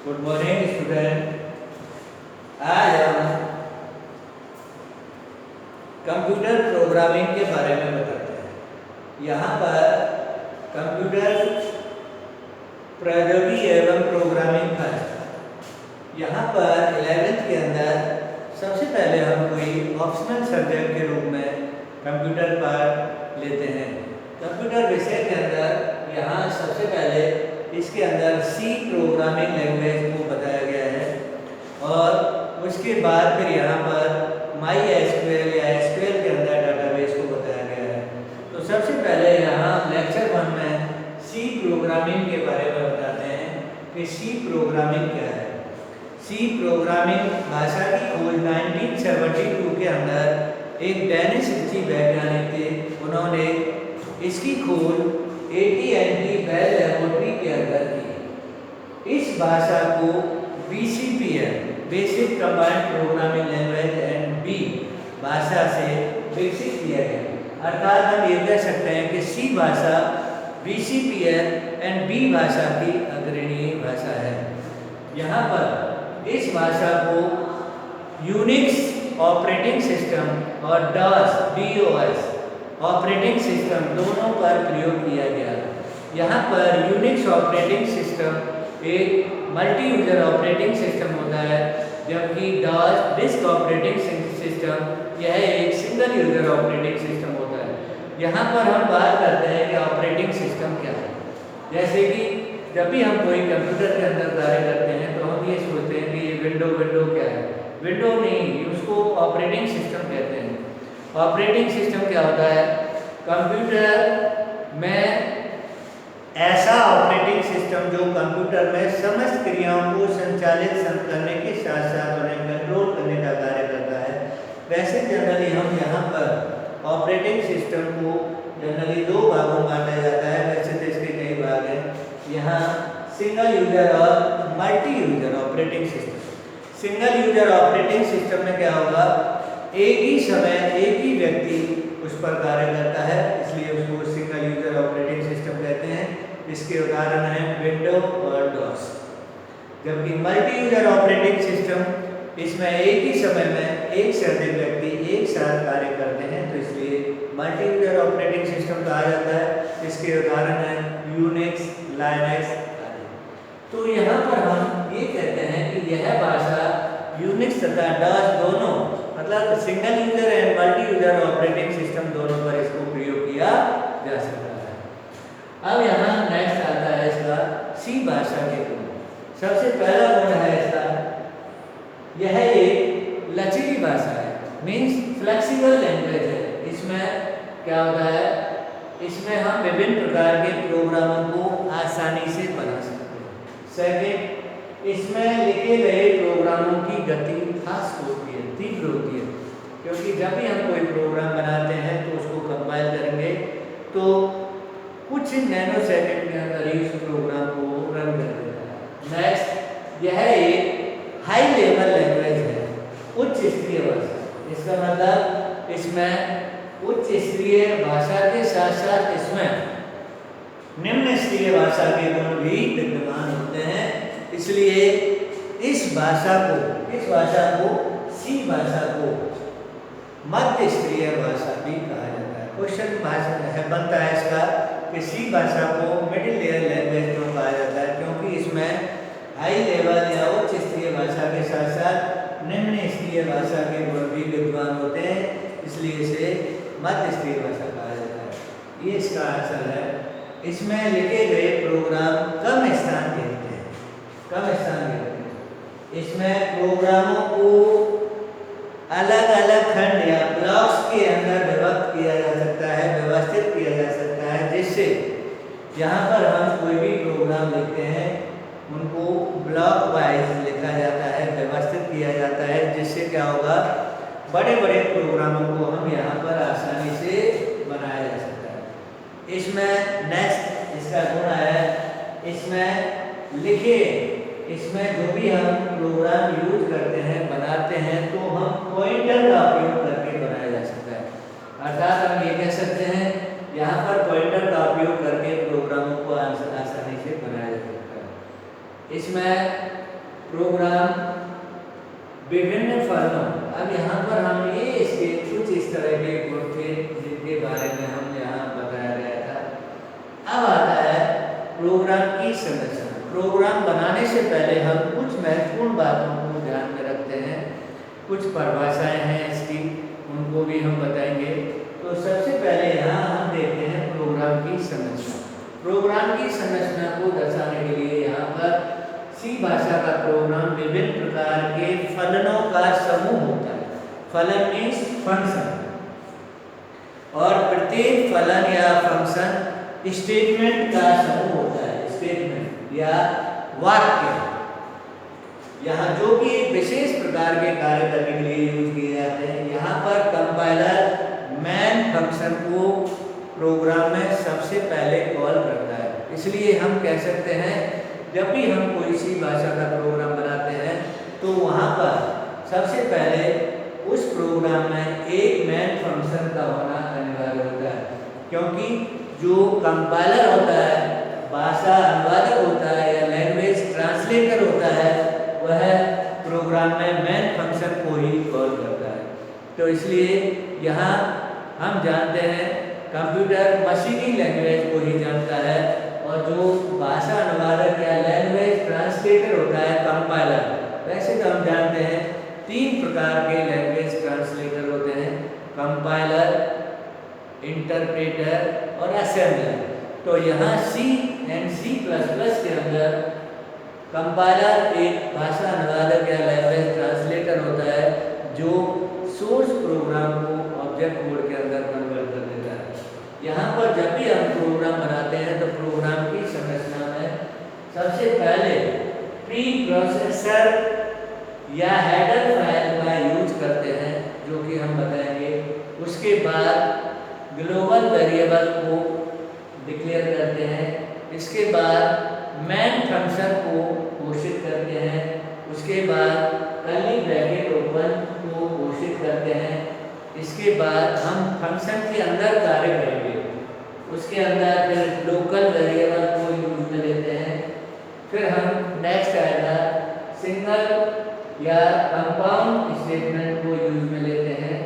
Good morning student. आज हम computer programming के बारे में बताते हैं। यहाँ पर कंप्यूटर प्रौद्योगिकी एवं प्रोग्रामिंग का है। यहाँ पर 11th के अंदर सबसे पहले हम कोई ऑप्शनल सब्जेक्ट के रूप में कंप्यूटर पर लेते हैं। कंप्यूटर विषय के अंदर यहाँ सबसे पहले इसके अंदर सी प्रोग्रामिंग लैंग्वेज को बताया गया है और उसके बाद फिर यहाँ पर माई एसक्यूएल या एसक्यूएल के अंदर डाटाबेस को बताया गया है। तो सबसे पहले यहाँ लेक्चर 1 में सी प्रोग्रामिंग के बारे में बताते हैं कि सी प्रोग्रामिंग क्या है। सी प्रोग्रामिंग भाषा की खोज 1972 के अंदर एक डेनिश ऋषि वैज्ञानिक थे। उन्होंने इसकी खोज AT&T बेल लैबोरेटरी के अंदर की। इस भाषा को BCPL basic combined programming language and B भाषा से विकसित किया गया। अर्थात हम ये कह सकते हैं कि सी भाषा BCPL एंड बी भाषा की अग्रणी भाषा है। यहाँ पर इस भाषा को यूनिक्स ऑपरेटिंग सिस्टम और DOS ऑपरेटिंग सिस्टम दोनों पर प्रयोग किया गया। यहाँ पर यूनिक्स ऑपरेटिंग सिस्टम एक मल्टी यूजर ऑपरेटिंग सिस्टम होता है, जबकि DOS डिस्क ऑपरेटिंग सिस्टम यह एक सिंगल यूजर ऑपरेटिंग सिस्टम होता है। यहाँ पर हम बात करते हैं कि ऑपरेटिंग सिस्टम क्या है। जैसे कि जब भी हम कोई कंप्यूटर के अंदर कार्य करते हैं तो हम ये सोचते हैं कि ये विंडो क्या है। विंडो नहीं, उसको ऑपरेटिंग सिस्टम कहते हैं। ऑपरेटिंग सिस्टम क्या होता है? कंप्यूटर में ऐसा ऑपरेटिंग सिस्टम जो कंप्यूटर में समस्त क्रियाओं को संचालित करने के साथ साथ उन्हें कंट्रोल करने का कार्य करता है। वैसे जनरली हम यहाँ पर ऑपरेटिंग सिस्टम को जनरली दो भागों में बांटा जाता है। वैसे तो इसके कई भाग हैं। यहाँ सिंगल यूजर और multi user operating system. Single user operating system में क्या होगा? एक ही समय एक ही व्यक्ति उस पर कार्य करता है, इसलिए उसको सिंगल यूजर ऑपरेटिंग सिस्टम कहते हैं। इसके उदाहरण हैं विंडो और DOS। जबकि मल्टी यूजर ऑपरेटिंग सिस्टम, इसमें एक ही समय में एक से अधिक व्यक्ति एक साथ कार्य करते हैं, तो इसलिए मल्टी यूजर ऑपरेटिंग सिस्टम कहा जाता है। इसके उदाहरण हैं यूनिक्स, लाइनक्स आदि। तो यहाँ पर हम ये कहते हैं कि यह भाषा यूनिक्स तथा DOS दोनों, मतलब single user and multi user operating system दोनों पर इसको प्रयोग किया जा सकता है। अब यहाँ नेक्स्ट आता है इसका सी भाषा के गुण। सबसे पहला गुण है इसका, यह एक लचीली भाषा है, मीन्स फ्लेक्सिबल लैंग्वेज है। इसमें क्या होता है? इसमें हम विभिन्न प्रकार के प्रोग्रामों को आसानी से बना सकते हैं। सेकेंड, इसमें लिखे गए प्रोग्रामों की गति फास्ट होती है, तीव्र होती है, क्योंकि जब भी हम कोई प्रोग्राम बनाते हैं तो उसको कंपाइल करेंगे तो कुछ नैनो सेकंड के अंदर ही उस प्रोग्राम को रन कर देता है। नेक्स्ट, यह एक हाई लेवल लैंग्वेज है, उच्च स्तरीय भाषा। इसका मतलब इसमें उच्च स्तरीय भाषा के साथ साथ इसमें निम्न स्तरीय भाषा के गुण भी विद्यमान होते हैं। इसलिए इस भाषा को सी भाषा को मध्य स्तरीय भाषा भी कहा जाता है। क्वेश्चन बनता है इसका कि सी भाषा को मिडिल लेयर लैंग्वेज क्यों कहा जाता है? क्योंकि इसमें हाई लेवल या उच्च स्तरीय भाषा के साथ साथ निम्न स्तरीय भाषा के गुण भी विद्यमान होते हैं, इसलिए इसे मध्य स्तरीय भाषा कहा जाता है। ये इसका आंसर है। इसमें लिखे गए प्रोग्राम कम स्थान घेरते हैं, इसमें प्रोग्रामों को अलग अलग खंड या ब्लॉक्स के अंदर विभक्त किया जा सकता है, व्यवस्थित किया जा सकता है, जिससे यहाँ पर हम कोई भी प्रोग्राम लिखते हैं उनको ब्लॉक वाइज लिखा जाता है, व्यवस्थित किया जाता है, जिससे क्या होगा? बड़े बड़े प्रोग्रामों को हम यहाँ पर आसानी से बनाया जा सकता है। इसमें नेक्स्ट इसका गुण है, इसमें जो भी हम प्रोग्राम यूज करते हैं, बनाते हैं, तो हम पॉइंटर का उपयोग करके बनाया जा सकता है। अर्थात हम ये कह सकते हैं यहाँ पर पॉइंटर का उपयोग करके प्रोग्रामों को आसानी से बनाया जा सकता है। इसमें प्रोग्राम विभिन्न फलनों। अब यहाँ पर हम ये इसके कुछ इस तरह के गुण थे जिनके बारे में हम यहाँ बताया गया था। अब आता है प्रोग्राम की संरचना। प्रोग्राम बनाने से पहले हम कुछ महत्वपूर्ण बातों को ध्यान में रखते हैं, कुछ परिभाषाएं हैं इसकी, उनको भी हम बताएंगे। तो सबसे पहले यहाँ हम देखते हैं प्रोग्राम की संरचना। प्रोग्राम की संरचना को दर्शाने के लिए यहाँ पर सी भाषा का प्रोग्राम विभिन्न प्रकार के फलनों का समूह होता है। फलन मीन्स फंक्शन, और प्रत्येक फलन या फंक्शन स्टेटमेंट का समूह होता है। स्टेटमेंट या वाक्य यहाँ जो कि एक विशेष प्रकार के कार्य करने के लिए यूज किए जाते हैं। यहाँ पर कंपाइलर मैन फंक्शन को प्रोग्राम में सबसे पहले कॉल करता है। इसलिए हम कह सकते हैं जब भी हम कोई सी भाषा का प्रोग्राम बनाते हैं तो वहाँ पर सबसे पहले उस प्रोग्राम में एक मैन फंक्शन का होना अनिवार्य होता है, क्योंकि जो कंपाइलर होता है, भाषा अनुवादक होता है या लैंग्वेज ट्रांसलेटर होता है, वह प्रोग्राम में मैन फंक्शन को ही कॉल करता है। तो इसलिए यहाँ हम जानते हैं कंप्यूटर मशीनी लैंग्वेज को ही जानता है, और जो भाषा अनुवादक या लैंग्वेज ट्रांसलेटर होता है कंपाइलर। वैसे तो हम जानते हैं 3 प्रकार के लैंग्वेज ट्रांसलेटर होते हैं, कंपाइलर, इंटरप्रेटर और असेंबलर। तो यहाँ C एंड C++ के अंदर कंपाइलर एक भाषा अनुवादक या लैंग्वेज ट्रांसलेटर होता है जो सोर्स प्रोग्राम को ऑब्जेक्ट कोड के अंदर कन्वर्ट कर देता है। यहाँ पर जब भी हम प्रोग्राम बनाते हैं तो प्रोग्राम की संरचना में सबसे पहले प्री प्रोसेसर या हेडर फाइल का यूज करते हैं, जो कि हम बताएंगे। उसके बाद ग्लोबल वेरिएबल को डिक्लेयर करते हैं। इसके बाद मैन फंक्शन को घोषित करते हैं। उसके बाद कर्ली ब्रैकेट ओपन को घोषित करते हैं। इसके बाद हम फंक्शन के अंदर कार्य करेंगे। उसके अंदर फिर लोकल वेरिएबल को यूज में लेते हैं। फिर हम नेक्स्ट आएगा सिंगल या कंपाउंड स्टेटमेंट को यूज में लेते हैं।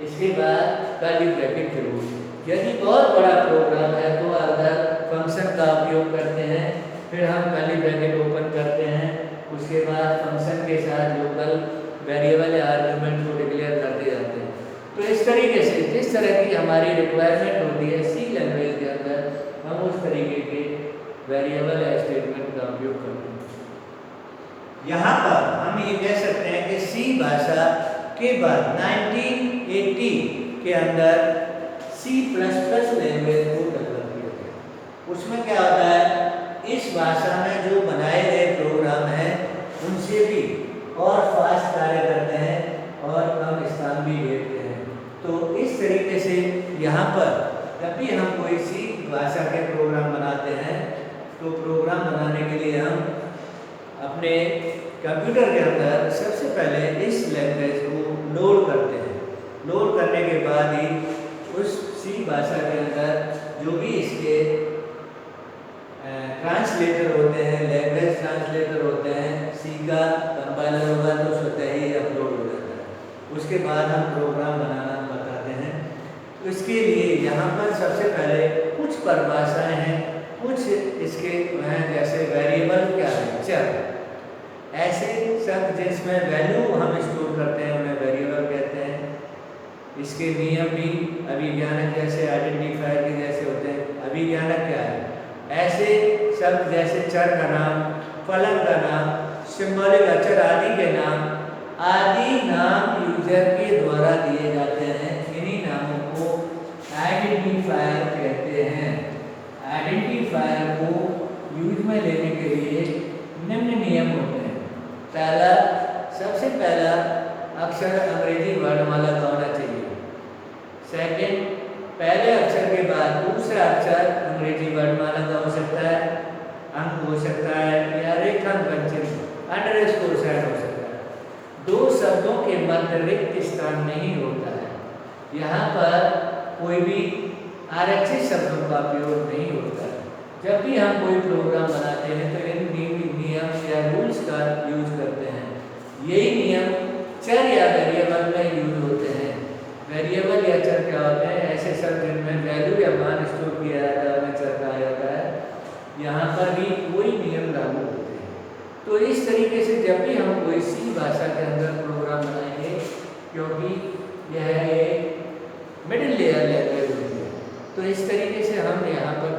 इसके बाद कर्ली ब्रैकेट के रूप। यदि बहुत बड़ा प्रोग्राम है तो अदर फंक्शन का उपयोग करते हैं। फिर हम कर्ली ब्रैकेट ओपन करते हैं। उसके बाद फंक्शन के साथ लोकल वेरिएबल या आर्गुमेंट को डिक्लेयर करते जाते हैं। तो इस तरीके से जिस तरह की हमारी रिक्वायरमेंट होती है सी लैंग्वेज के अंदर, हम उस तरीके के वेरिएबल या स्टेटमेंट का उपयोग करते हैं। यहाँ पर हम ये कह सकते हैं कि सी भाषा के बाद 1980 के अंदर C++ लैंग्वेज को डेवलप किया गया। उसमें क्या होता है, इस भाषा में जो बनाए गए प्रोग्राम हैं उनसे भी और फास्ट कार्य करते हैं और कम स्थान भी लेते हैं। तो इस तरीके से यहाँ पर जब भी हम कोई सी भाषा के प्रोग्राम बनाते हैं तो प्रोग्राम बनाने के लिए हम अपने कंप्यूटर के अंदर सबसे पहले इस लैंग्वेज को लोड करते हैं। लोड करने के बाद ही उस सी भाषा के अंदर जो भी इसके ट्रांसलेटर होते हैं, लैंग्वेज ट्रांसलेटर होते हैं, सी का कंपाइलर होगा तो स्वतः ही अपलोड हो जाता है। उसके बाद हम प्रोग्राम बनाना बताते हैं। तो इसके लिए यहाँ पर सबसे पहले कुछ परिभाषाएं हैं, कुछ इसके हैं, जैसे वेरिएबल क्या है, चर। ऐसे शब्द जिसमें वैल्यू हम स्टोर करते हैं उन्हें वेरिएबल कहते हैं। इसके नियम भी अभिज्ञानक जैसे आइडेंटिफायर के जैसे होते हैं। अभिज्ञानक क्या है, ऐसे शब्द जैसे चर का नाम, फलन का नाम, सिंबॉलिक अक्षर आदि के नाम, आदि नाम यूजर के द्वारा दिए जाते हैं। इन्हीं नामों को आइडेंटिफायर कहते हैं। आइडेंटिफायर को यूज में लेने के लिए निम्न नियम होते हैं। पहला, सबसे पहला अक्षर अंग्रेजी वर्णमाला का होना चाहिए। सेकंड, पहले अक्षर के बाद दूसरा अक्षर अंग्रेजी वर्णमाला का हो सकता है, अंक हो सकता है या रेखांकन चिन्ह अंडरस्कोर साइन हो सकता है। दो शब्दों के मध्य रिक्त स्थान नहीं होता है। यहाँ पर कोई भी आरक्षित शब्दों का उपयोग नहीं होता है। जब भी हम कोई प्रोग्राम बनाते हैं तो इन नियम या रूल्स का यूज करते हैं। भी अक्षर क्या होते हैं, ऐसे शब्द जिनमें वैल्यू या मान स्टोर किया जाता है उन्हें चर कहा जाता है। यहाँ पर भी कोई नियम लागू होते हैं। तो इस तरीके से जब भी हम कोई सी भाषा के अंदर प्रोग्राम बनाएंगे, क्योंकि यह एक मिडिल लेयर लैंग्वेज होती है, तो इस तरीके से हम यहाँ पर